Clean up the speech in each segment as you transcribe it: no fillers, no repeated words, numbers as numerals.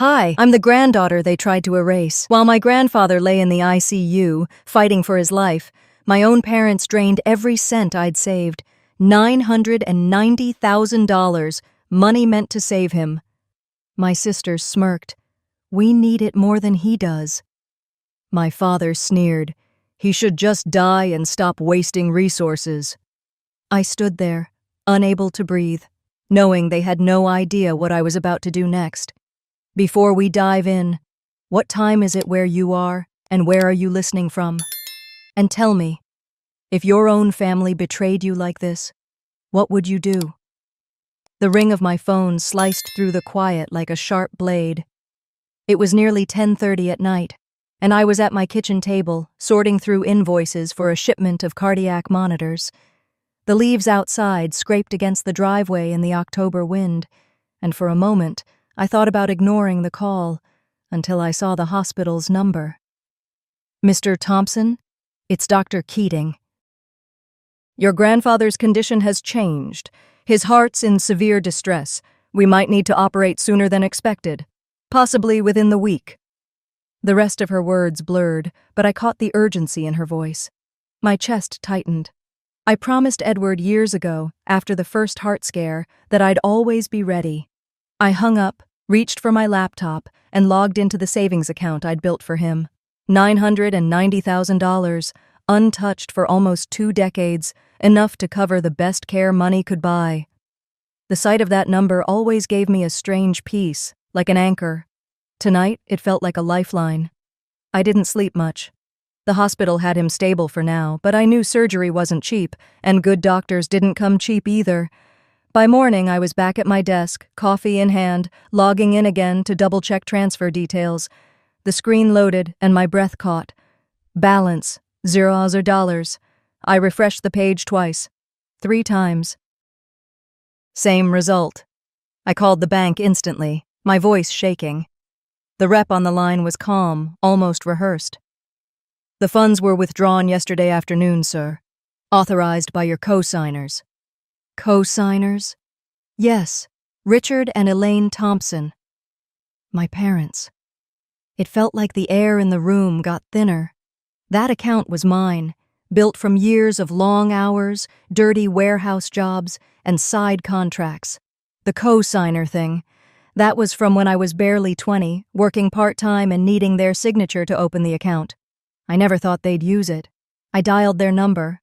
Hi, I'm the granddaughter they tried to erase. While my grandfather lay in the ICU, fighting for his life, my own parents drained every cent I'd saved. $990,000, money meant to save him. My sisters smirked. We need it more than he does. My father sneered. He should just die and stop wasting resources. I stood there, unable to breathe, knowing they had no idea what I was about to do next. Before we dive in, what time is it where you are, and where are you listening from? And tell me, if your own family betrayed you like this, what would you do? The ring of my phone sliced through the quiet like a sharp blade. It was nearly 10:30 at night, and I was at my kitchen table, sorting through invoices for a shipment of cardiac monitors. The leaves outside scraped against the driveway in the October wind, and for a moment, I thought about ignoring the call until I saw the hospital's number. Mr. Thompson, it's Dr. Keating. Your grandfather's condition has changed. His heart's in severe distress. We might need to operate sooner than expected, possibly within the week. The rest of her words blurred, but I caught the urgency in her voice. My chest tightened. I promised Edward years ago, after the first heart scare, that I'd always be ready. I hung up, reached for my laptop, and logged into the savings account I'd built for him. $990,000, untouched for almost 2 decades, enough to cover the best care money could buy. The sight of that number always gave me a strange peace, like an anchor. Tonight, it felt like a lifeline. I didn't sleep much. The hospital had him stable for now, but I knew surgery wasn't cheap, and good doctors didn't come cheap either. By morning, I was back at my desk, coffee in hand, logging in again to double-check transfer details. The screen loaded, and my breath caught. Balance, $0. I refreshed the page twice. 3 times. Same result. I called the bank instantly, my voice shaking. The rep on the line was calm, almost rehearsed. The funds were withdrawn yesterday afternoon, sir. Authorized by your co-signers. Co-signers? Yes, Richard and Elaine Thompson. My parents. It felt like the air in the room got thinner. That account was mine, built from years of long hours, dirty warehouse jobs, and side contracts. The co-signer thing, that was from when I was barely 20, working part-time and needing their signature to open the account. I never thought they'd use it. I dialed their number.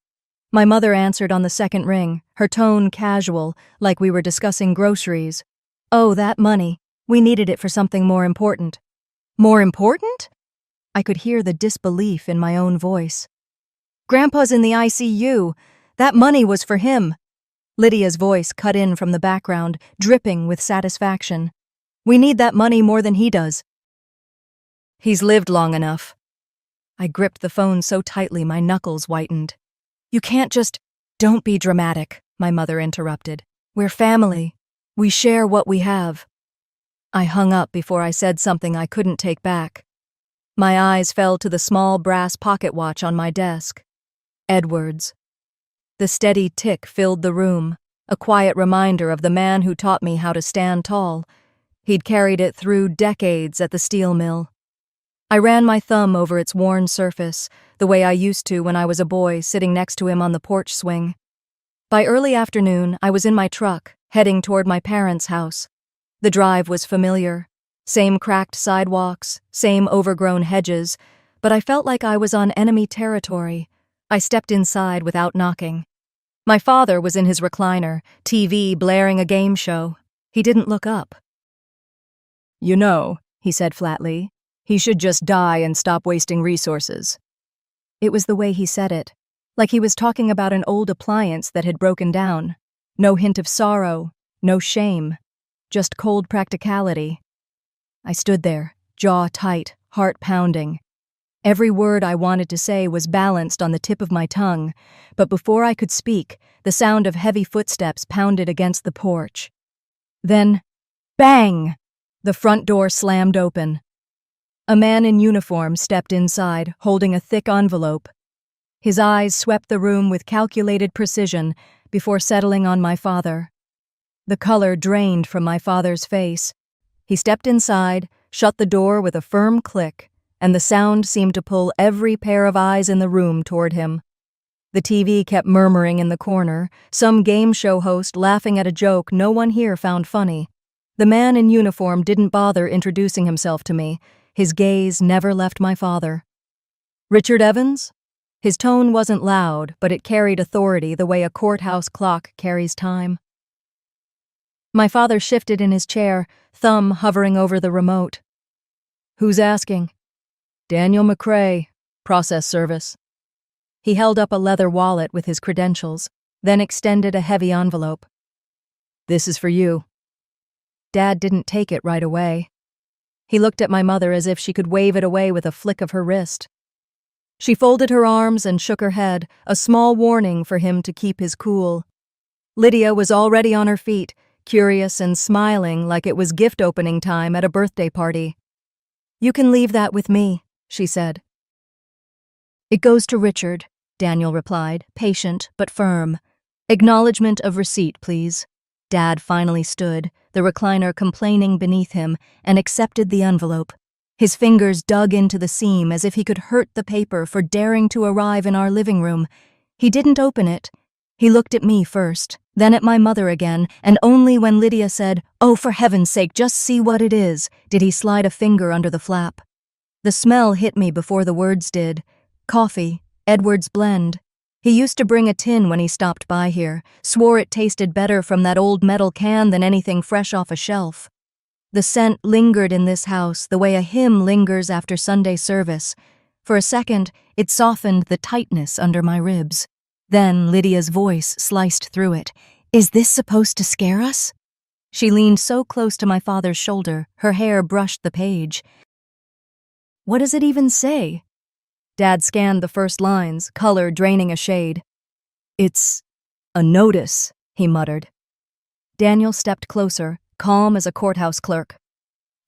My mother answered on the second ring, her tone casual, like we were discussing groceries. Oh, that money. We needed it for something more important. More important? I could hear the disbelief in my own voice. Grandpa's in the ICU. That money was for him. Lydia's voice cut in from the background, dripping with satisfaction. We need that money more than he does. He's lived long enough. I gripped the phone so tightly my knuckles whitened. You can't just— Don't be dramatic, my mother interrupted. We're family. We share what we have. I hung up before I said something I couldn't take back. My eyes fell to the small brass pocket watch on my desk. Edward's. The steady tick filled the room, a quiet reminder of the man who taught me how to stand tall. He'd carried it through decades at the steel mill. I ran my thumb over its worn surface, the way I used to when I was a boy sitting next to him on the porch swing. By early afternoon, I was in my truck, heading toward my parents' house. The drive was familiar. Same cracked sidewalks, same overgrown hedges, but I felt like I was on enemy territory. I stepped inside without knocking. My father was in his recliner, TV blaring a game show. He didn't look up. You know, he said flatly, he should just die and stop wasting resources. It was the way he said it, like he was talking about an old appliance that had broken down. No hint of sorrow, no shame, just cold practicality. I stood there, jaw tight, heart pounding. Every word I wanted to say was balanced on the tip of my tongue, but before I could speak, the sound of heavy footsteps pounded against the porch. Then, bang! The front door slammed open. A man in uniform stepped inside, holding a thick envelope. His eyes swept the room with calculated precision before settling on my father. The color drained from my father's face. He stepped inside, shut the door with a firm click, and the sound seemed to pull every pair of eyes in the room toward him. The TV kept murmuring in the corner, some game show host laughing at a joke no one here found funny. The man in uniform didn't bother introducing himself to me. His gaze never left my father. "Richard Evans?" His tone wasn't loud, but it carried authority the way a courthouse clock carries time. My father shifted in his chair, thumb hovering over the remote. "Who's asking?" "Daniel McCrae, process service." He held up a leather wallet with his credentials, then extended a heavy envelope. "This is for you." Dad didn't take it right away. He looked at my mother as if she could wave it away with a flick of her wrist. She folded her arms and shook her head, a small warning for him to keep his cool. Lydia was already on her feet, curious and smiling like it was gift-opening time at a birthday party. "You can leave that with me," she said. "It goes to Richard," Daniel replied, patient but firm. "Acknowledgement of receipt, please." Dad finally stood, the recliner complaining beneath him, and accepted the envelope. His fingers dug into the seam as if he could hurt the paper for daring to arrive in our living room. He didn't open it. He looked at me first, then at my mother again, and only when Lydia said, "Oh, for heaven's sake, just see what it is," did he slide a finger under the flap. The smell hit me before the words did. Coffee, Edward's blend. He used to bring a tin when he stopped by here, swore it tasted better from that old metal can than anything fresh off a shelf. The scent lingered in this house the way a hymn lingers after Sunday service. For a second, it softened the tightness under my ribs. Then Lydia's voice sliced through it. "Is this supposed to scare us?" She leaned so close to my father's shoulder, her hair brushed the page. "What does it even say?" Dad scanned the first lines, color draining a shade. "It's a notice," he muttered. Daniel stepped closer, calm as a courthouse clerk.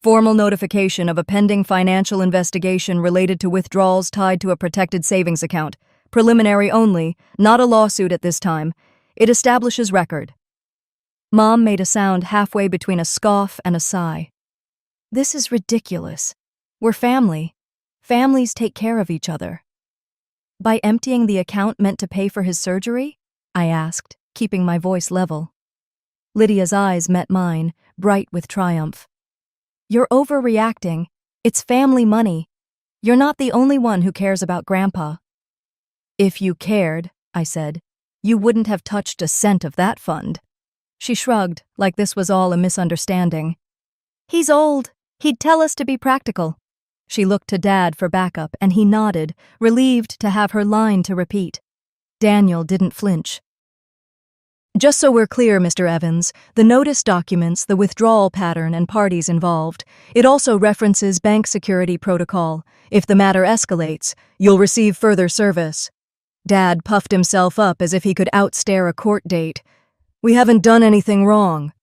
"Formal notification of a pending financial investigation related to withdrawals tied to a protected savings account. Preliminary only, not a lawsuit at this time. It establishes record." Mom made a sound halfway between a scoff and a sigh. "This is ridiculous. We're family. Families take care of each other." "By emptying the account meant to pay for his surgery?" I asked, keeping my voice level. Lydia's eyes met mine, bright with triumph. "You're overreacting. It's family money. You're not the only one who cares about Grandpa." "If you cared," I said, "you wouldn't have touched a cent of that fund." She shrugged, like this was all a misunderstanding. "He's old. He'd tell us to be practical." She looked to Dad for backup, and he nodded, relieved to have her line to repeat. Daniel didn't flinch. "Just so we're clear, Mr. Evans, the notice documents the withdrawal pattern and parties involved. It also references bank security protocol. If the matter escalates, you'll receive further service." Dad puffed himself up as if he could outstare a court date. "We haven't done anything wrong."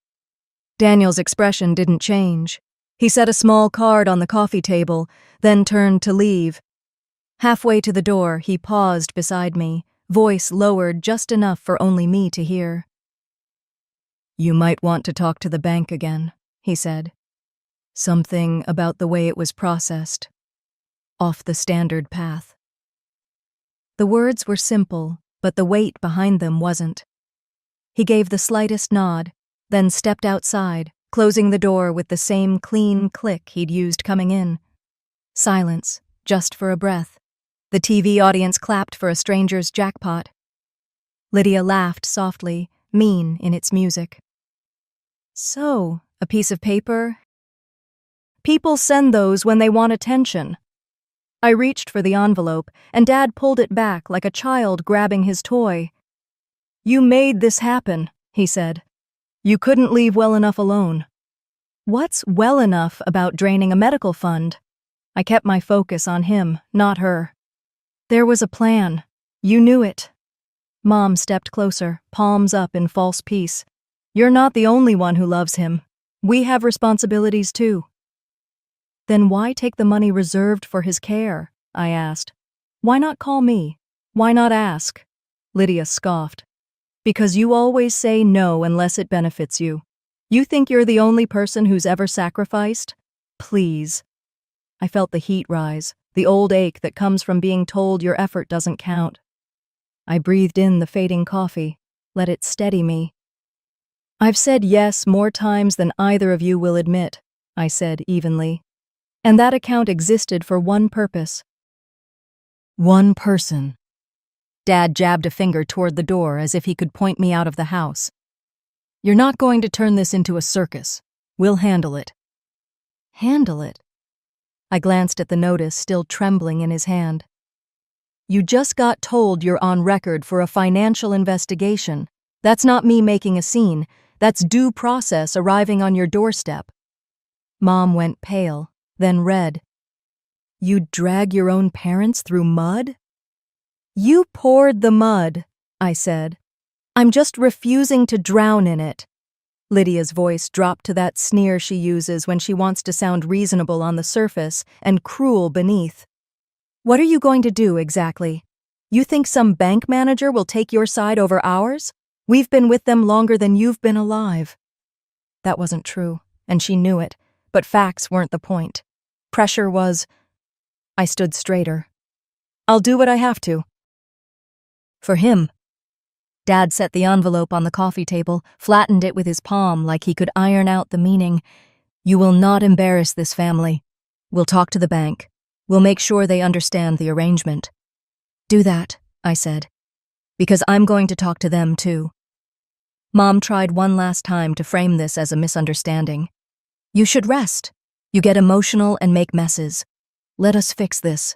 Daniel's expression didn't change. He set a small card on the coffee table, then turned to leave. Halfway to the door, he paused beside me, voice lowered just enough for only me to hear. "You might want to talk to the bank again," he said. "Something about the way it was processed. Off the standard path." The words were simple, but the weight behind them wasn't. He gave the slightest nod, then stepped outside, closing the door with the same clean click he'd used coming in. Silence, just for a breath. The TV audience clapped for a stranger's jackpot. Lydia laughed softly, mean in its music. "So, a piece of paper? People send those when they want attention." I reached for the envelope, and Dad pulled it back like a child grabbing his toy. "You made this happen," he said. "You couldn't leave well enough alone." What's well enough about draining a medical fund? I kept my focus on him, not her. "There was a plan. You knew it." Mom stepped closer, palms up in false peace. "You're not the only one who loves him. We have responsibilities too." "Then why take the money reserved for his care?" I asked. "Why not call me? Why not ask?" Lydia scoffed. "Because you always say no unless it benefits you. You think you're the only person who's ever sacrificed?" Please. I felt the heat rise, the old ache that comes from being told your effort doesn't count. I breathed in the fading coffee, let it steady me. I've said yes more times than either of you will admit, I said evenly. And that account existed for one purpose. One person. Dad jabbed a finger toward the door as if he could point me out of the house. You're not going to turn this into a circus. We'll handle it. Handle it? I glanced at the notice still trembling in his hand. You just got told you're on record for a financial investigation. That's not me making a scene. That's due process arriving on your doorstep. Mom went pale, then red. You'd drag your own parents through mud? You poured the mud, I said. I'm just refusing to drown in it. Lydia's voice dropped to that sneer she uses when she wants to sound reasonable on the surface and cruel beneath. What are you going to do exactly? You think some bank manager will take your side over ours? We've been with them longer than you've been alive. That wasn't true, and she knew it, but facts weren't the point. Pressure was. I stood straighter. I'll do what I have to. For him. Dad set the envelope on the coffee table, flattened it with his palm like he could iron out the meaning. You will not embarrass this family. We'll talk to the bank. We'll make sure they understand the arrangement. Do that, I said, because I'm going to talk to them too. Mom tried one last time to frame this as a misunderstanding. You should rest. You get emotional and make messes. Let us fix this.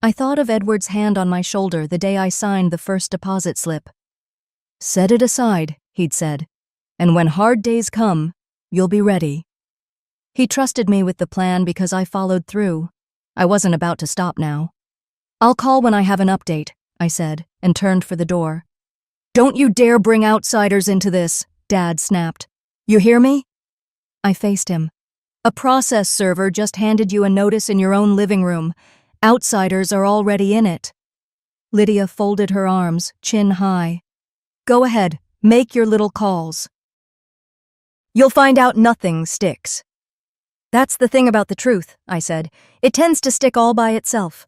I thought of Edward's hand on my shoulder the day I signed the first deposit slip. Set it aside, he'd said, and when hard days come, you'll be ready. He trusted me with the plan because I followed through. I wasn't about to stop now. I'll call when I have an update, I said, and turned for the door. Don't you dare bring outsiders into this, Dad snapped. You hear me? I faced him. A process server just handed you a notice in your own living room. Outsiders are already in it. Lydia folded her arms, chin high. Go ahead, make your little calls. You'll find out nothing sticks. That's the thing about the truth, I said. It tends to stick all by itself.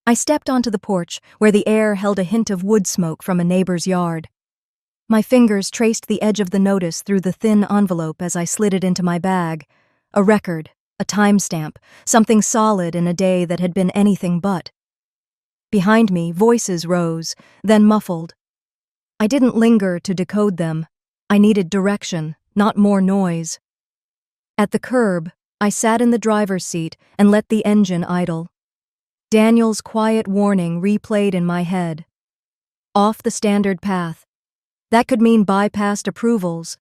I stepped onto the porch, where the air held a hint of wood smoke from a neighbor's yard. My fingers traced the edge of the notice through the thin envelope as I slid it into my bag. A record, a timestamp, something solid in a day that had been anything but. Behind me, voices rose, then muffled. I didn't linger to decode them. I needed direction, not more noise. At the curb, I sat in the driver's seat and let the engine idle. Daniel's quiet warning replayed in my head. Off the standard path. That could mean bypassed approvals.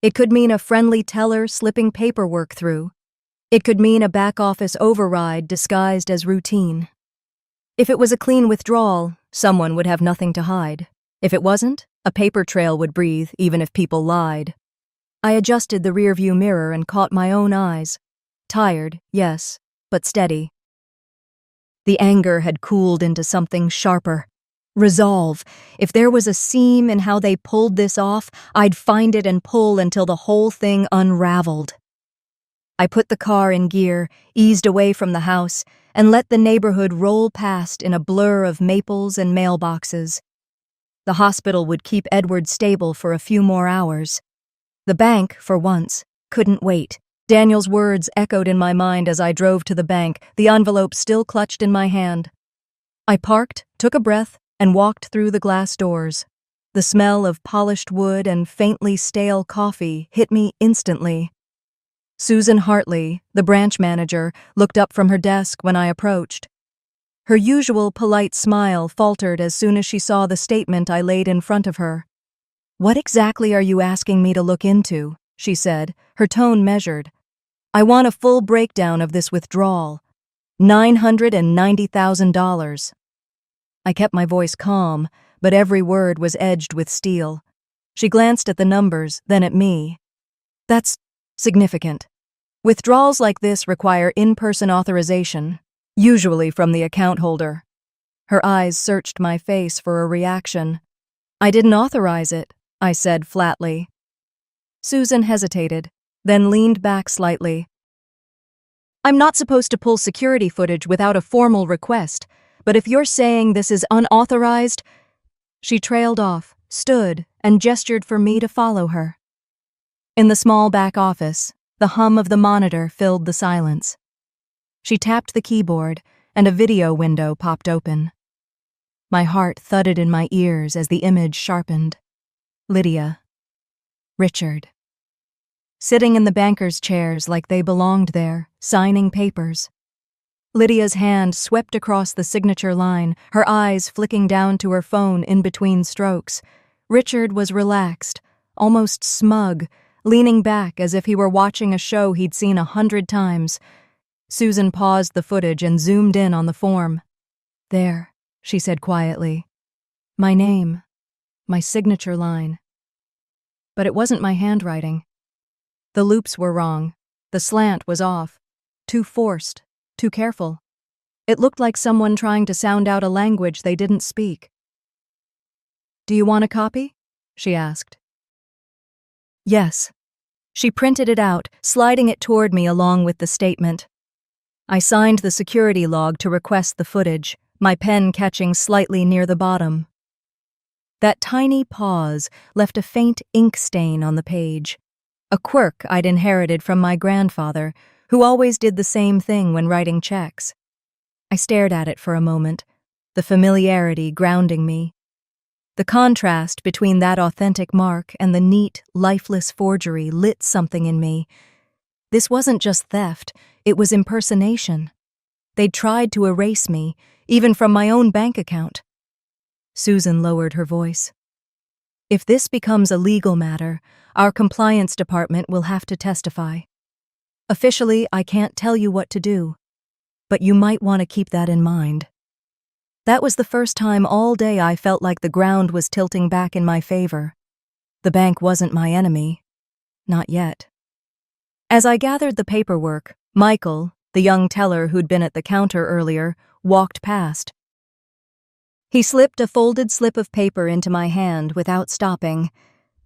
It could mean a friendly teller slipping paperwork through. It could mean a back-office override disguised as routine. If it was a clean withdrawal, someone would have nothing to hide. If it wasn't, a paper trail would breathe, even if people lied. I adjusted the rearview mirror and caught my own eyes. Tired, yes, but steady. The anger had cooled into something sharper. Resolve. If there was a seam in how they pulled this off, I'd find it and pull until the whole thing unraveled. I put the car in gear, eased away from the house, and let the neighborhood roll past in a blur of maples and mailboxes. The hospital would keep Edward stable for a few more hours. The bank, for once, couldn't wait. Daniel's words echoed in my mind as I drove to the bank, the envelope still clutched in my hand. I parked, took a breath, and walked through the glass doors. The smell of polished wood and faintly stale coffee hit me instantly. Susan Hartley, the branch manager, looked up from her desk when I approached. Her usual polite smile faltered as soon as she saw the statement I laid in front of her. What exactly are you asking me to look into? She said, her tone measured. I want a full breakdown of this withdrawal. $990,000. I kept my voice calm, but every word was edged with steel. She glanced at the numbers, then at me. That's significant. Withdrawals like this require in-person authorization, usually from the account holder. Her eyes searched my face for a reaction. I didn't authorize it, I said flatly. Susan hesitated, then leaned back slightly. I'm not supposed to pull security footage without a formal request, but if you're saying this is unauthorized..." She trailed off, stood, and gestured for me to follow her. In the small back office, the hum of the monitor filled the silence. She tapped the keyboard, and a video window popped open. My heart thudded in my ears as the image sharpened. Lydia. Richard. Sitting in the banker's chairs like they belonged there, signing papers. Lydia's hand swept across the signature line, her eyes flicking down to her phone in between strokes. Richard was relaxed, almost smug, leaning back as if he were watching a show he'd seen 100 times. Susan paused the footage and zoomed in on the form. "There," she said quietly. "My name. My signature line." But it wasn't my handwriting. The loops were wrong. The slant was off. Too forced. Too careful. It looked like someone trying to sound out a language they didn't speak. "Do you want a copy?" she asked. "Yes." She printed it out, sliding it toward me along with the statement. I signed the security log to request the footage, my pen catching slightly near the bottom. That tiny pause left a faint ink stain on the page, a quirk I'd inherited from my grandfather, who always did the same thing when writing checks. I stared at it for a moment, the familiarity grounding me. The contrast between that authentic mark and the neat, lifeless forgery lit something in me. This wasn't just theft, it was impersonation. They'd tried to erase me, even from my own bank account. Susan lowered her voice. "If this becomes a legal matter, our compliance department will have to testify. Officially, I can't tell you what to do, but you might want to keep that in mind." That was the first time all day I felt like the ground was tilting back in my favor. The bank wasn't my enemy. Not yet. As I gathered the paperwork, Michael, the young teller who'd been at the counter earlier, walked past. He slipped a folded slip of paper into my hand without stopping.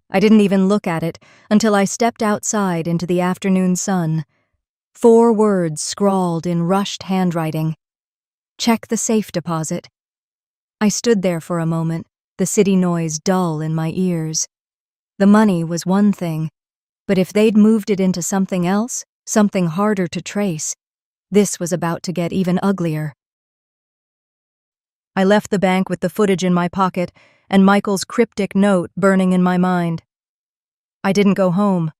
I didn't even look at it until I stepped outside into the afternoon sun. 4 words scrawled in rushed handwriting. "Check the safe deposit." I stood there for a moment, the city noise dull in my ears. The money was one thing, but if they'd moved it into something else, something harder to trace, this was about to get even uglier. I left the bank with the footage in my pocket and Michael's cryptic note burning in my mind. I didn't go home.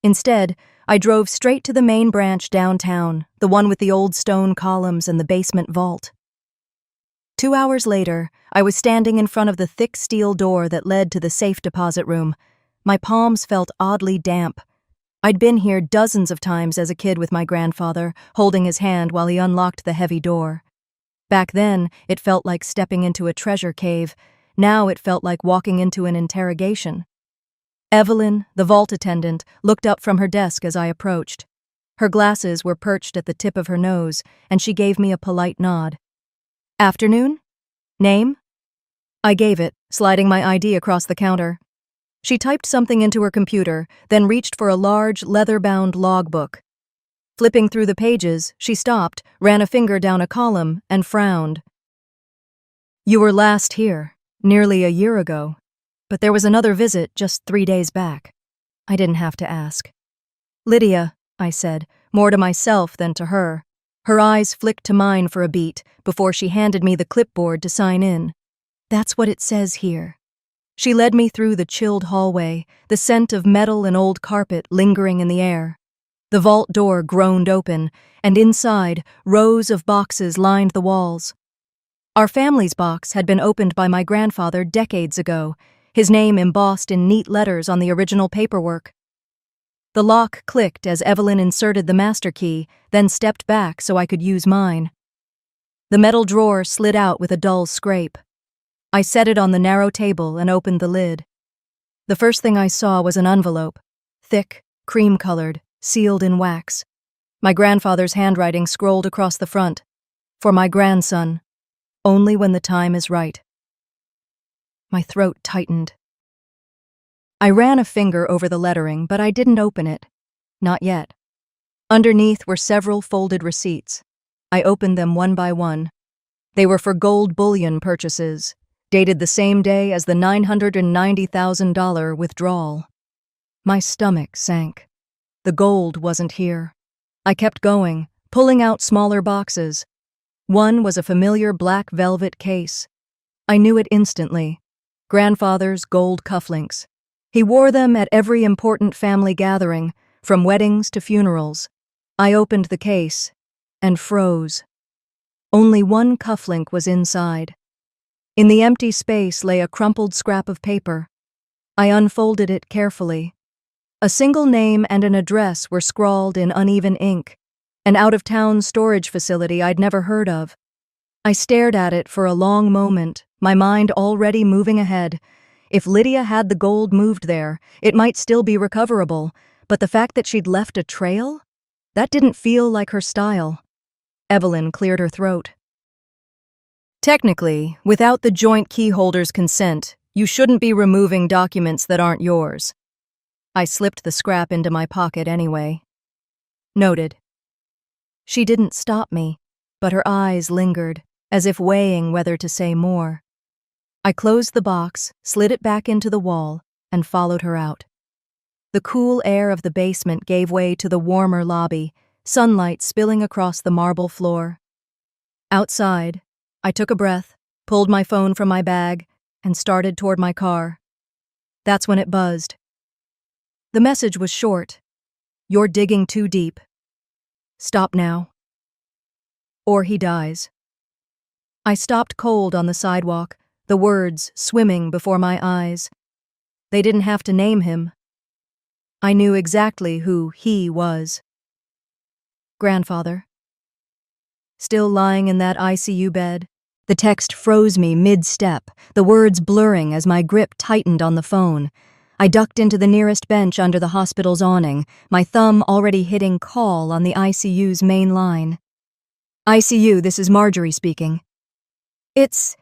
Instead, I drove straight to the main branch downtown, the one with the old stone columns and the basement vault. 2 hours later, I was standing in front of the thick steel door that led to the safe deposit room. My palms felt oddly damp. I'd been here dozens of times as a kid with my grandfather, holding his hand while he unlocked the heavy door. Back then, it felt like stepping into a treasure cave. Now it felt like walking into an interrogation. Evelyn, the vault attendant, looked up from her desk as I approached. Her glasses were perched at the tip of her nose, and she gave me a polite nod. "Afternoon? Name?" I gave it, sliding my ID across the counter. She typed something into her computer, then reached for a large, leather-bound logbook. Flipping through the pages, she stopped, ran a finger down a column, and frowned. "You were last here, nearly a year ago, but there was another visit just 3 days back." I didn't have to ask. "Lydia," I said, more to myself than to her. Her eyes flicked to mine for a beat before she handed me the clipboard to sign in. "That's what it says here." She led me through the chilled hallway, the scent of metal and old carpet lingering in the air. The vault door groaned open, and inside, rows of boxes lined the walls. Our family's box had been opened by my grandfather decades ago, his name embossed in neat letters on the original paperwork. The lock clicked as Evelyn inserted the master key, then stepped back so I could use mine. The metal drawer slid out with a dull scrape. I set it on the narrow table and opened the lid. The first thing I saw was an envelope, thick, cream-colored, sealed in wax. My grandfather's handwriting scrolled across the front. "For my grandson, only when the time is right." My throat tightened. I ran a finger over the lettering, but I didn't open it. Not yet. Underneath were several folded receipts. I opened them one by one. They were for gold bullion purchases, dated the same day as the $990,000 withdrawal. My stomach sank. The gold wasn't here. I kept going, pulling out smaller boxes. One was a familiar black velvet case. I knew it instantly. Grandfather's gold cufflinks. He wore them at every important family gathering, from weddings to funerals. I opened the case and froze. Only one cufflink was inside. In the empty space lay a crumpled scrap of paper. I unfolded it carefully. A single name and an address were scrawled in uneven ink, an out-of-town storage facility I'd never heard of. I stared at it for a long moment, my mind already moving ahead. If Lydia had the gold moved there, it might still be recoverable, but the fact that she'd left a trail? That didn't feel like her style. Evelyn cleared her throat. Technically, without the joint key holder's consent, you shouldn't be removing documents that aren't yours. I slipped the scrap into my pocket anyway. Noted. She didn't stop me, but her eyes lingered, as if weighing whether to say more. I closed the box, slid it back into the wall, and followed her out. The cool air of the basement gave way to the warmer lobby, sunlight spilling across the marble floor. Outside, I took a breath, pulled my phone from my bag, and started toward my car. That's when it buzzed. The message was short. You're digging too deep. Stop now. Or he dies. I stopped cold on the sidewalk, the words swimming before my eyes. They didn't have to name him. I knew exactly who he was. Grandfather. Still lying in that ICU bed, the text froze me mid-step, the words blurring as my grip tightened on the phone. I ducked into the nearest bench under the hospital's awning, my thumb already hitting call on the ICU's main line. ICU, this is Marjorie speaking. It's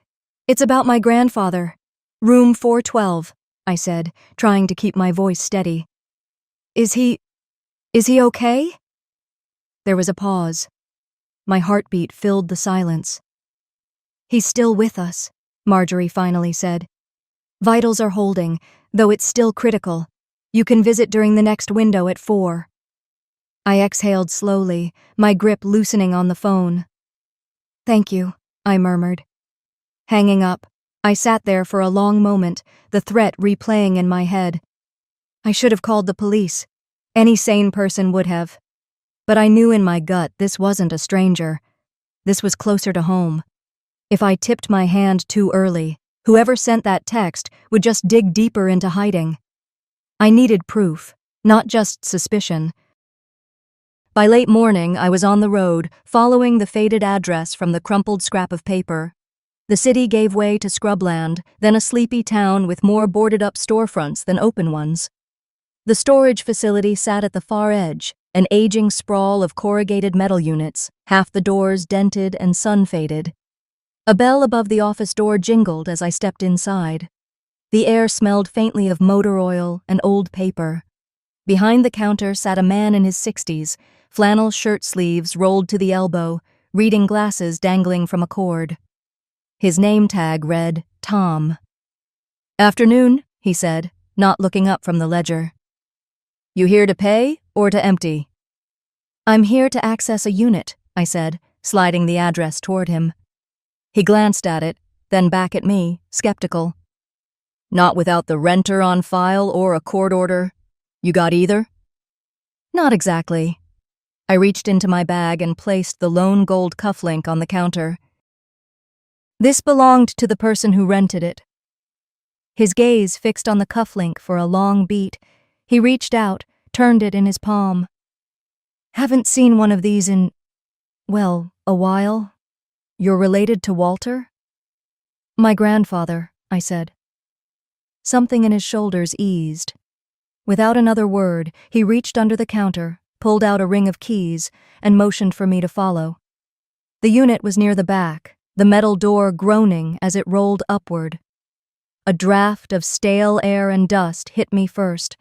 about my grandfather. Room 412, I said, trying to keep my voice steady. Is he okay? There was a pause. My heartbeat filled the silence. He's still with us, Marjorie finally said. Vitals are holding, though it's still critical. You can visit during the next window at 4. I exhaled slowly, my grip loosening on the phone. Thank you, I murmured. Hanging up, I sat there for a long moment, the threat replaying in my head. I should have called the police. Any sane person would have. But I knew in my gut this wasn't a stranger. This was closer to home. If I tipped my hand too early, whoever sent that text would just dig deeper into hiding. I needed proof, not just suspicion. By late morning, I was on the road, following the faded address from the crumpled scrap of paper. The city gave way to scrubland, then a sleepy town with more boarded-up storefronts than open ones. The storage facility sat at the far edge, an aging sprawl of corrugated metal units, half the doors dented and sun-faded. A bell above the office door jingled as I stepped inside. The air smelled faintly of motor oil and old paper. Behind the counter sat a man in his 60s, flannel shirt sleeves rolled to the elbow, reading glasses dangling from a cord. His name tag read, Tom. Afternoon, he said, not looking up from the ledger. You here to pay or to empty? I'm here to access a unit, I said, sliding the address toward him. He glanced at it, then back at me, skeptical. Not without the renter on file or a court order? You got either? Not exactly. I reached into my bag and placed the lone gold cufflink on the counter. This belonged to the person who rented it. His gaze fixed on the cufflink for a long beat. He reached out, turned it in his palm. Haven't seen one of these in, well, a while. You're related to Walter? My grandfather, I said. Something in his shoulders eased. Without another word, he reached under the counter, pulled out a ring of keys, and motioned for me to follow. The unit was near the back, the metal door groaning as it rolled upward. A draft of stale air and dust hit me first.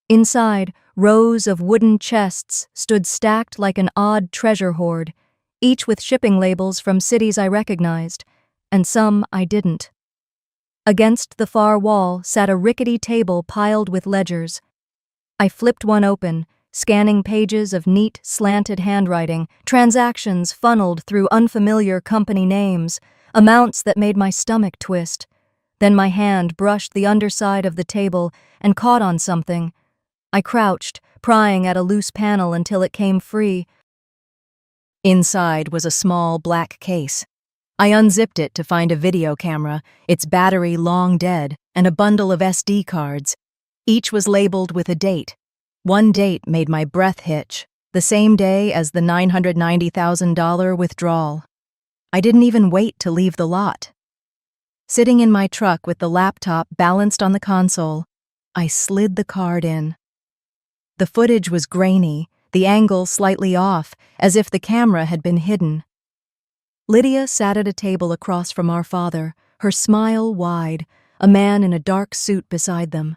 Inside, Rows of wooden chests stood stacked like an odd treasure hoard, each with shipping labels from cities I recognized, and some I didn't. Against the far wall sat a rickety table piled with ledgers. I flipped one open, scanning pages of neat, slanted handwriting, transactions funneled through unfamiliar company names, amounts that made my stomach twist. Then my hand brushed the underside of the table and caught on something. I crouched, prying at a loose panel until it came free. Inside was a small black case. I unzipped it to find a video camera, its battery long dead, and a bundle of SD cards. Each was labeled with a date. One date made my breath hitch, the same day as the $990,000 withdrawal. I didn't even wait to leave the lot. Sitting in my truck with the laptop balanced on the console, I slid the card in. The footage was grainy, the angle slightly off, as if the camera had been hidden. Lydia sat at a table across from our father, her smile wide, a man in a dark suit beside them.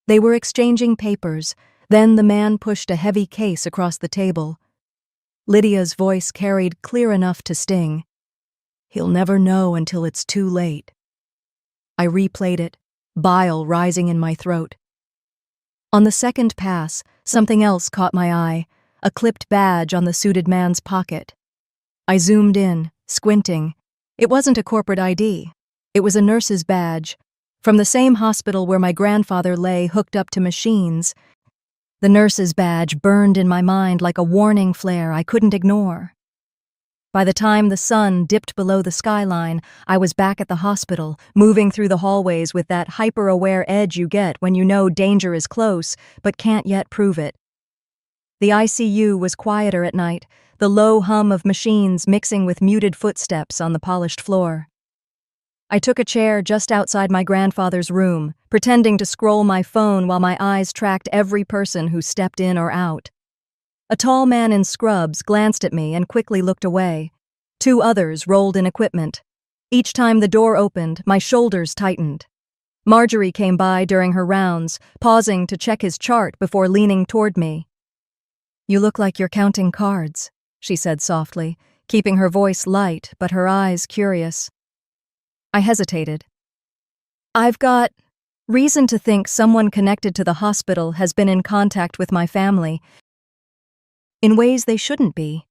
They were exchanging papers, then the man pushed a heavy case across the table. Lydia's voice carried clear enough to sting. "He'll never know until it's too late." I replayed it, bile rising in my throat. On the second pass, something else caught my eye, a clipped badge on the suited man's pocket. I zoomed in, squinting. It wasn't a corporate ID. It was a nurse's badge, from the same hospital where my grandfather lay hooked up to machines. The nurse's badge burned in my mind like a warning flare I couldn't ignore. By the time the sun dipped below the skyline, I was back at the hospital, moving through the hallways with that hyper-aware edge you get when you know danger is close, but can't yet prove it. The ICU was quieter at night, the low hum of machines mixing with muted footsteps on the polished floor. I took a chair just outside my grandfather's room, pretending to scroll my phone while my eyes tracked every person who stepped in or out. A tall man in scrubs glanced at me and quickly looked away. Two others rolled in equipment. Each time the door opened, my shoulders tightened. Marjorie came by during her rounds, pausing to check his chart before leaning toward me. "You look like you're counting cards," she said softly, keeping her voice light but her eyes curious. I hesitated. "I've got reason to think someone connected to the hospital has been in contact with my family in ways they shouldn't be."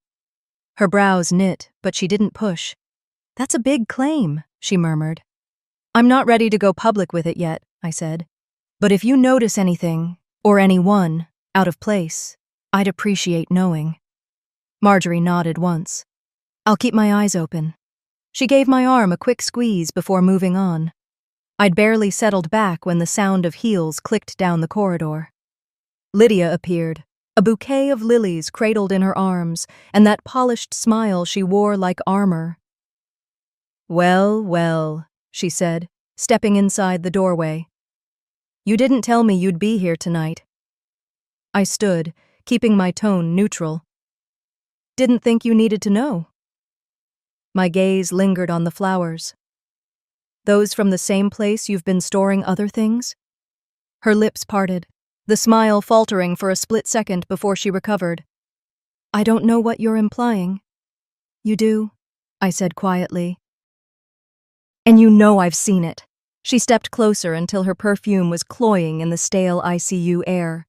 Her brows knit, but she didn't push. "That's a big claim," she murmured. "I'm not ready to go public with it yet," I said. "But if you notice anything, or anyone, out of place, I'd appreciate knowing." Marjorie nodded once. "I'll keep my eyes open." She gave my arm a quick squeeze before moving on. I'd barely settled back when the sound of heels clicked down the corridor. Lydia appeared, a bouquet of lilies cradled in her arms, and that polished smile she wore like armor. "Well, well," she said, stepping inside the doorway. "You didn't tell me you'd be here tonight." I stood, keeping my tone neutral. "Didn't think you needed to know." My gaze lingered on the flowers. "Those from the same place you've been storing other things?" Her lips parted, the smile faltering for a split second before she recovered. "I don't know what you're implying." "You do," I said quietly. "And you know I've seen it." She stepped closer until her perfume was cloying in the stale ICU air.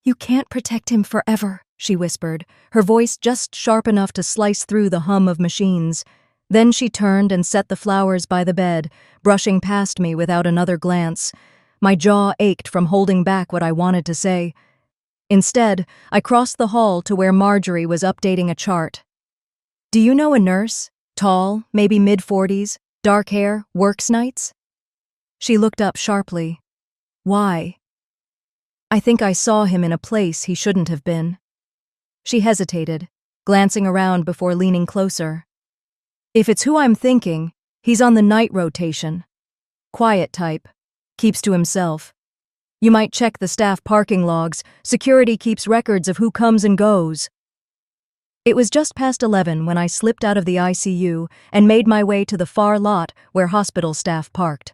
"You can't protect him forever," she whispered, her voice just sharp enough to slice through the hum of machines. Then she turned and set the flowers by the bed, brushing past me without another glance. My jaw ached from holding back what I wanted to say. Instead, I crossed the hall to where Marjorie was updating a chart. "Do you know a nurse? Tall, maybe mid-40s, dark hair, works nights?" She looked up sharply. "Why?" "I think I saw him in a place he shouldn't have been." She hesitated, glancing around before leaning closer. "If it's who I'm thinking, he's on the night rotation. Quiet type. Keeps to himself. You might check the staff parking logs. Security keeps records of who comes and goes." It was just past 11 when I slipped out of the ICU and made my way to the far lot where hospital staff parked.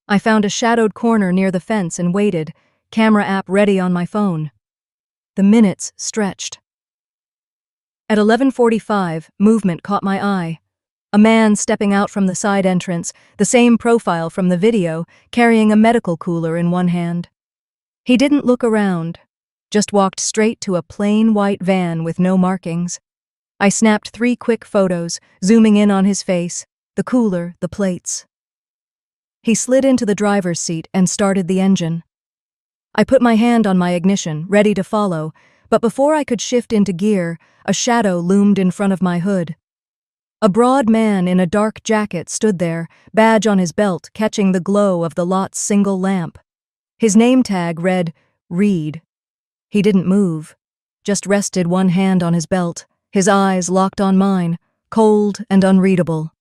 I found a shadowed corner near the fence and waited, camera app ready on my phone. The minutes stretched. At 11:45, movement caught my eye. A man stepping out from the side entrance, the same profile from the video, carrying a medical cooler in one hand. He didn't look around, just walked straight to a plain white van with no markings. I snapped 3 quick photos, zooming in on his face, the cooler, the plates. He slid into the driver's seat and started the engine. I put my hand on my ignition, ready to follow, but before I could shift into gear, a shadow loomed in front of my hood. A broad man in a dark jacket stood there, badge on his belt catching the glow of the lot's single lamp. His name tag read, Reed. He didn't move, just rested one hand on his belt, his eyes locked on mine, cold and unreadable.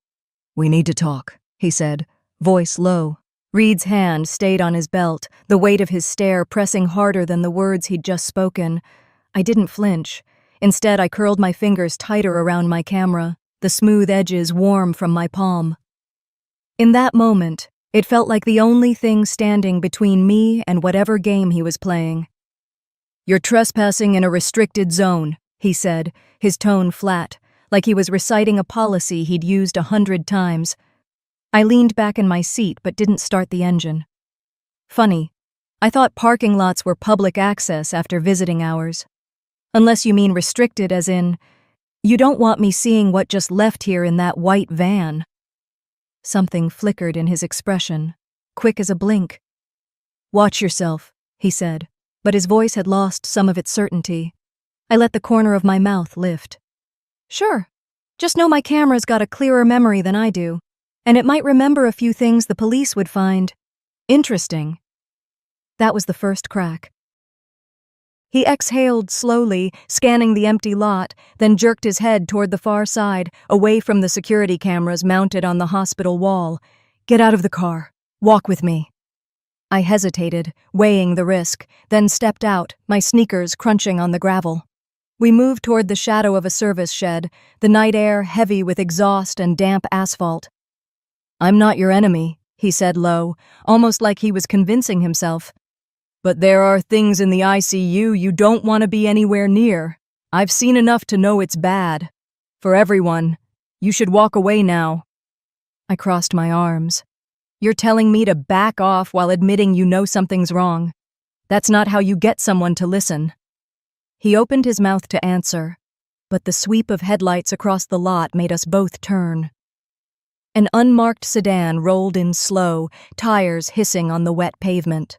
"We need to talk," he said, voice low. Reed's hand stayed on his belt, the weight of his stare pressing harder than the words he'd just spoken. I didn't flinch. Instead, I curled my fingers tighter around my camera, the smooth edges warm from my palm. In that moment, it felt like the only thing standing between me and whatever game he was playing. "You're trespassing in a restricted zone," he said, his tone flat, like he was reciting a policy he'd used 100 times. I leaned back in my seat but didn't start the engine. Funny, I thought parking lots were public access after visiting hours. Unless you mean restricted as in, you don't want me seeing what just left here in that white van. Something flickered in his expression, quick as a blink. "Watch yourself," he said, but his voice had lost some of its certainty. I let the corner of my mouth lift. "Sure, just know my camera's got a clearer memory than I do, and it might remember a few things the police would find interesting." That was the first crack. He exhaled slowly, scanning the empty lot, then jerked his head toward the far side, away from the security cameras mounted on the hospital wall. "Get out of the car. Walk with me." I hesitated, weighing the risk, then stepped out, my sneakers crunching on the gravel. We moved toward the shadow of a service shed, the night air heavy with exhaust and damp asphalt. "I'm not your enemy," he said low, almost like he was convincing himself. "But there are things in the ICU you don't want to be anywhere near. I've seen enough to know it's bad. For everyone. You should walk away now." I crossed my arms. "You're telling me to back off while admitting you know something's wrong. That's not how you get someone to listen." He opened his mouth to answer, but the sweep of headlights across the lot made us both turn. An unmarked sedan rolled in slow, tires hissing on the wet pavement.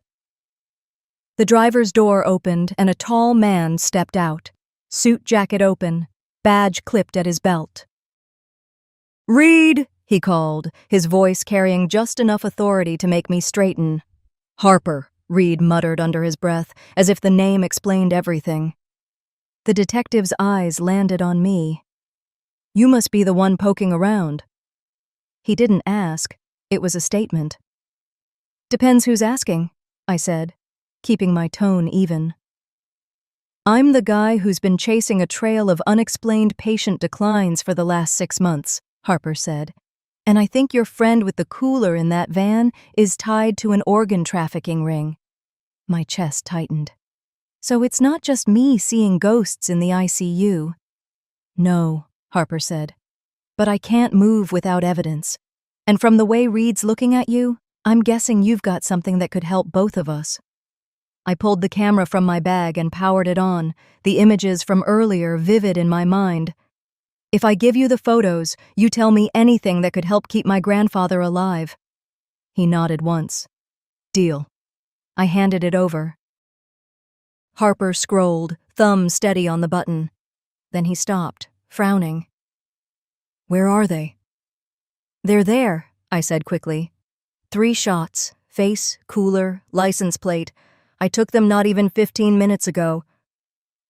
The driver's door opened and a tall man stepped out, suit jacket open, badge clipped at his belt. "Reed," he called, his voice carrying just enough authority to make me straighten. "Harper," Reed muttered under his breath, as if the name explained everything. The detective's eyes landed on me. "You must be the one poking around." He didn't ask. It was a statement. "Depends who's asking," I said, keeping my tone even. "I'm the guy who's been chasing a trail of unexplained patient declines for the last 6 months, Harper said. "And I think your friend with the cooler in that van is tied to an organ trafficking ring." My chest tightened. "So it's not just me seeing ghosts in the ICU." "No," Harper said. "But I can't move without evidence. And from the way Reed's looking at you, I'm guessing you've got something that could help both of us." I pulled the camera from my bag and powered it on, the images from earlier vivid in my mind. "If I give you the photos, you tell me anything that could help keep my grandfather alive." He nodded once. "Deal." I handed it over. Harper scrolled, thumb steady on the button. Then he stopped, frowning. "Where are they?" "They're there," I said quickly. 3 shots, face, cooler, license plate. I took them not even 15 minutes ago.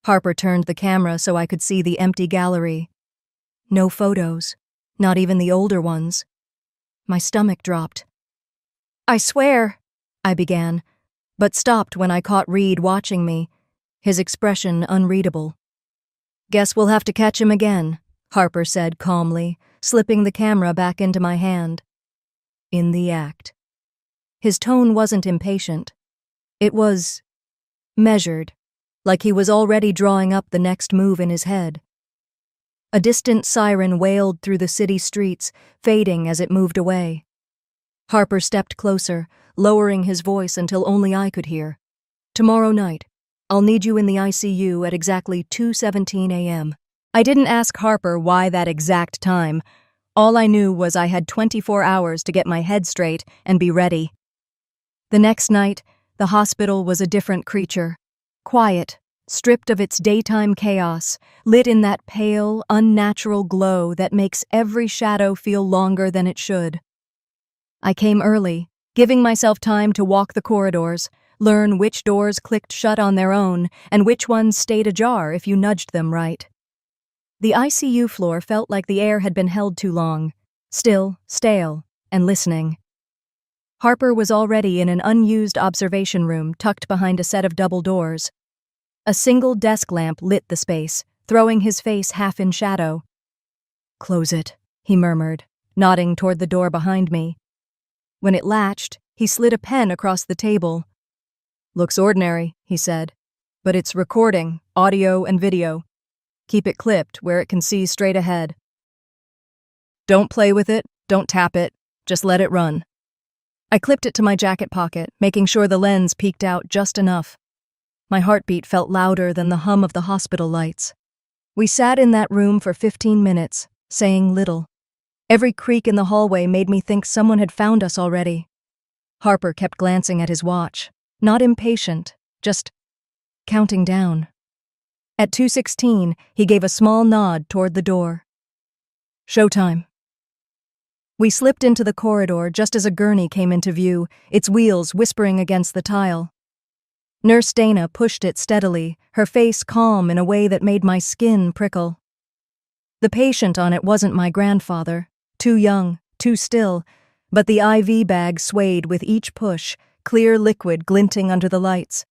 Harper turned the camera so I could see the empty gallery. No photos, not even the older ones. My stomach dropped. "I swear," I began, but stopped when I caught Reed watching me, his expression unreadable. "Guess we'll have to catch him again," Harper said calmly, slipping the camera back into my hand. "In the act." His tone wasn't impatient. It was measured, like he was already drawing up the next move in his head. A distant siren wailed through the city streets, fading as it moved away. Harper stepped closer, lowering his voice until only I could hear. "Tomorrow night, I'll need you in the ICU at exactly 2:17 a.m. I didn't ask Harper why that exact time. All I knew was I had 24 hours to get my head straight and be ready. The next night, the hospital was a different creature. Quiet, stripped of its daytime chaos, lit in that pale, unnatural glow that makes every shadow feel longer than it should. I came early, giving myself time to walk the corridors, learn which doors clicked shut on their own and which ones stayed ajar if you nudged them right. The ICU floor felt like the air had been held too long, still, stale, and listening. Harper was already in an unused observation room tucked behind a set of double doors. A single desk lamp lit the space, throwing his face half in shadow. "Close it," he murmured, nodding toward the door behind me. When it latched, he slid a pen across the table. "Looks ordinary," he said, "but it's recording, audio and video. Keep it clipped where it can see straight ahead. Don't play with it, don't tap it, just let it run." I clipped it to my jacket pocket, making sure the lens peeked out just enough. My heartbeat felt louder than the hum of the hospital lights. We sat in that room for 15 minutes, saying little. Every creak in the hallway made me think someone had found us already. Harper kept glancing at his watch, not impatient, just counting down. At 2:16, he gave a small nod toward the door. "Showtime." We slipped into the corridor just as a gurney came into view, its wheels whispering against the tile. Nurse Dana pushed it steadily, her face calm in a way that made my skin prickle. The patient on it wasn't my grandfather, too young, too still, but the IV bag swayed with each push, clear liquid glinting under the lights.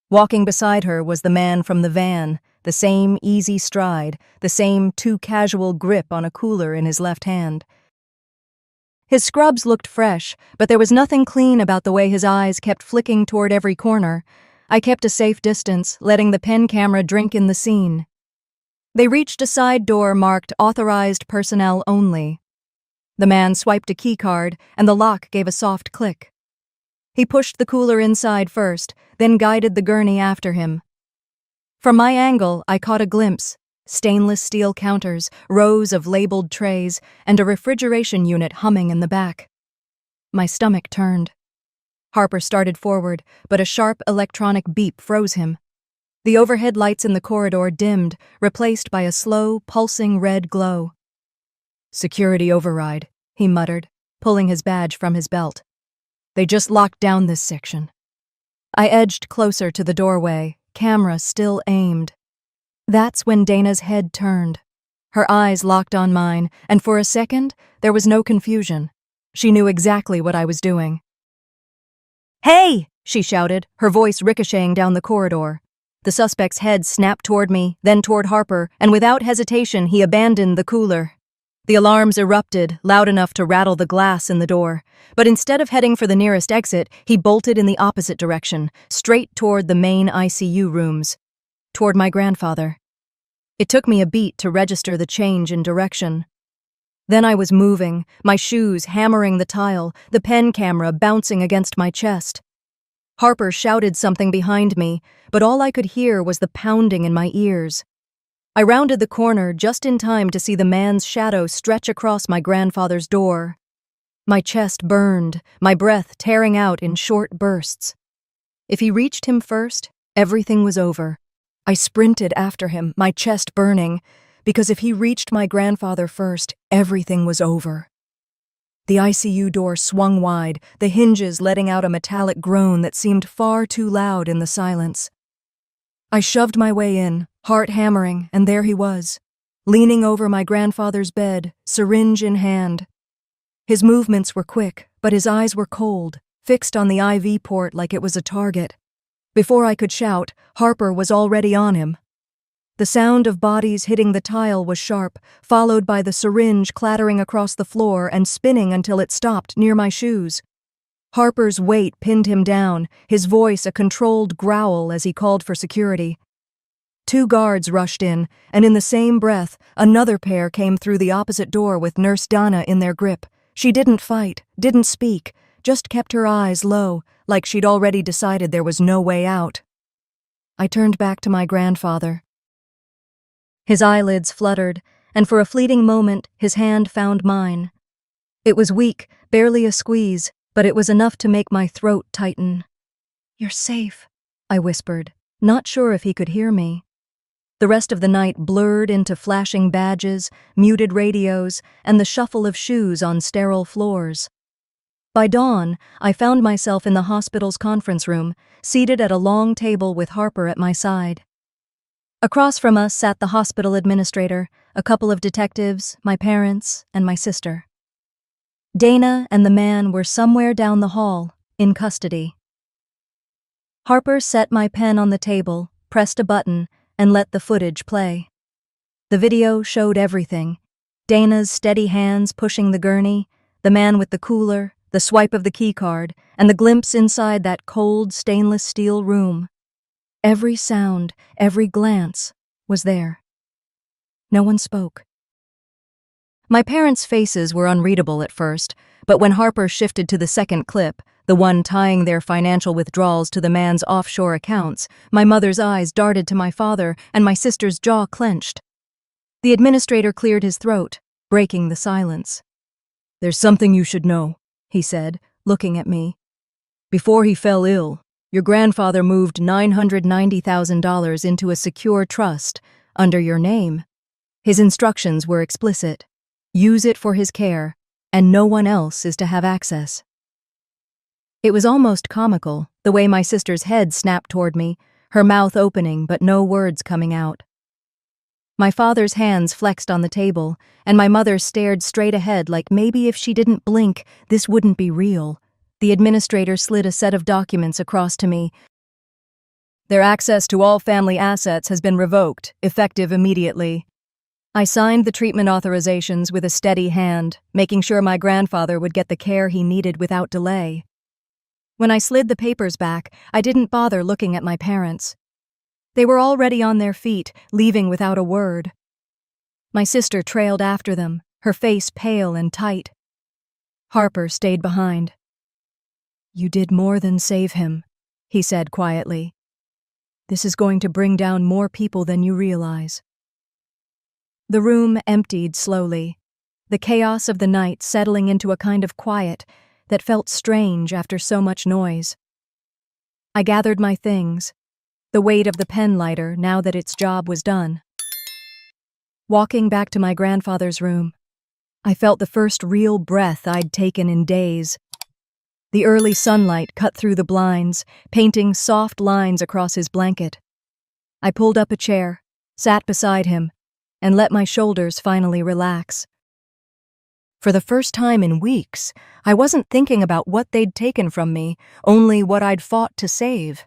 Walking beside her was the man from the van, the same easy stride, the same too-casual grip on a cooler in his left hand. His scrubs looked fresh, but there was nothing clean about the way his eyes kept flicking toward every corner. I kept a safe distance, letting the pen camera drink in the scene. They reached a side door marked "Authorized Personnel Only." The man swiped a keycard, and the lock gave a soft click. He pushed the cooler inside first, then guided the gurney after him. From my angle, I caught a glimpse: stainless steel counters, rows of labeled trays, and a refrigeration unit humming in the back. My stomach turned. Harper started forward, but a sharp electronic beep froze him. The overhead lights in the corridor dimmed, replaced by a slow, pulsing red glow. "Security override," he muttered, pulling his badge from his belt. "They just locked down this section." I edged closer to the doorway, camera still aimed. That's when Dana's head turned. Her eyes locked on mine, and for a second, there was no confusion. She knew exactly what I was doing. "Hey!" she shouted, her voice ricocheting down the corridor. The suspect's head snapped toward me, then toward Harper, and without hesitation, he abandoned the cooler. The alarms erupted, loud enough to rattle the glass in the door. But instead of heading for the nearest exit, he bolted in the opposite direction, straight toward the main ICU rooms. Toward my grandfather. It took me a beat to register the change in direction. Then I was moving, my shoes hammering the tile, the pen camera bouncing against my chest. Harper shouted something behind me, but all I could hear was the pounding in my ears. I rounded the corner just in time to see the man's shadow stretch across my grandfather's door. My chest burned, my breath tearing out in short bursts. If he reached him first, everything was over. I sprinted after him, my chest burning, because if he reached my grandfather first, everything was over. The ICU door swung wide, the hinges letting out a metallic groan that seemed far too loud in the silence. I shoved my way in, heart hammering, and there he was, leaning over my grandfather's bed, syringe in hand. His movements were quick, but his eyes were cold, fixed on the IV port like it was a target. Before I could shout, Harper was already on him. The sound of bodies hitting the tile was sharp, followed by the syringe clattering across the floor and spinning until it stopped near my shoes. Harper's weight pinned him down, his voice a controlled growl as he called for security. 2 guards rushed in, and in the same breath, another pair came through the opposite door with Nurse Donna in their grip. She didn't fight, didn't speak, just kept her eyes low, like she'd already decided there was no way out. I turned back to my grandfather. His eyelids fluttered, and for a fleeting moment, his hand found mine. It was weak, barely a squeeze, but it was enough to make my throat tighten. "You're safe," I whispered, not sure if he could hear me. The rest of the night blurred into flashing badges, muted radios, and the shuffle of shoes on sterile floors. By dawn, I found myself in the hospital's conference room, seated at a long table with Harper at my side. Across from us sat the hospital administrator, a couple of detectives, my parents, and my sister. Dana and the man were somewhere down the hall, in custody. Harper set my pen on the table, pressed a button, and let the footage play. The video showed everything: Dana's steady hands pushing the gurney, the man with the cooler, the swipe of the keycard, and the glimpse inside that cold stainless steel room. Every sound, every glance was there. No one spoke. My parents' faces were unreadable at first, but when Harper shifted to the second clip, the one tying their financial withdrawals to the man's offshore accounts, my mother's eyes darted to my father and my sister's jaw clenched. The administrator cleared his throat, breaking the silence. "There's something you should know," he said, looking at me. "Before he fell ill, your grandfather moved $990,000 into a secure trust under your name. His instructions were explicit. Use it for his care, and no one else is to have access." It was almost comical, the way my sister's head snapped toward me, her mouth opening but no words coming out. My father's hands flexed on the table, and my mother stared straight ahead like maybe if she didn't blink, this wouldn't be real. The administrator slid a set of documents across to me. "Their access to all family assets has been revoked, effective immediately." I signed the treatment authorizations with a steady hand, making sure my grandfather would get the care he needed without delay. When I slid the papers back, I didn't bother looking at my parents. They were already on their feet, leaving without a word. My sister trailed after them, her face pale and tight. Harper stayed behind. "You did more than save him," he said quietly. "This is going to bring down more people than you realize." The room emptied slowly, the chaos of the night settling into a kind of quiet that felt strange after so much noise. I gathered my things, the weight of the pen lighter now that its job was done. Walking back to my grandfather's room, I felt the first real breath I'd taken in days. The early sunlight cut through the blinds, painting soft lines across his blanket. I pulled up a chair, sat beside him, and let my shoulders finally relax. For the first time in weeks, I wasn't thinking about what they'd taken from me, only what I'd fought to save.